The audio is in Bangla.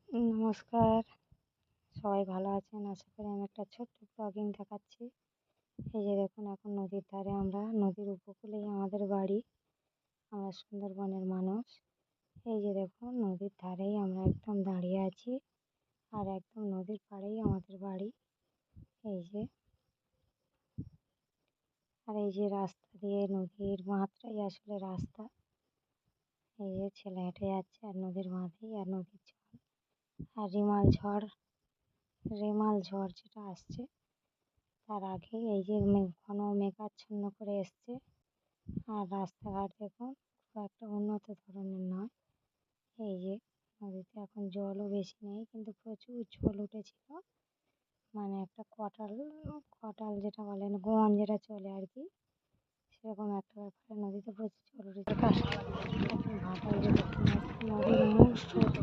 নমস্কার, সবাই ভালো আছেন আশা করি। আমি একটা ছোট্ট ব্লগিং দেখাচ্ছি। এই যে দেখুন, এখন নদীর ধারে, আমরা নদীর উপকূলেই আমাদের বাড়ি। আমরা সুন্দরবনের মানুষ। এই যে দেখুন, নদীর ধারেই আমরা একদম দাঁড়িয়ে আছি, আর একদম নদীর পাড়েই আমাদের বাড়ি। এই যে, আর এই যে রাস্তা দিয়ে, নদীর মাঝটাই আসলে রাস্তা। এই যে ছেলে হেঁটে যাচ্ছে, আর নদীর মাঝেই, আর নদীর জল, আর রেমাল ঝড় যেটা আসছে তার আগেই এই যে ঘন মেঘাচ্ছন্ন করে এসছে। আর রাস্তাঘাট দেখুন, খুব একটা উন্নত ধরনের নয়। এই যে নদীতে এখন জলও বেশি নেই, কিন্তু প্রচুর জল উঠেছিল। মানে একটা কটাল যেটা বলেন, গোয়ান যেটা চলে আর কি, সেরকম একটা ব্যাপারে নদীতে প্রচুর জল উঠেছে। এখন ভাটায় যে দেখুন, নদীর মূল স্রোত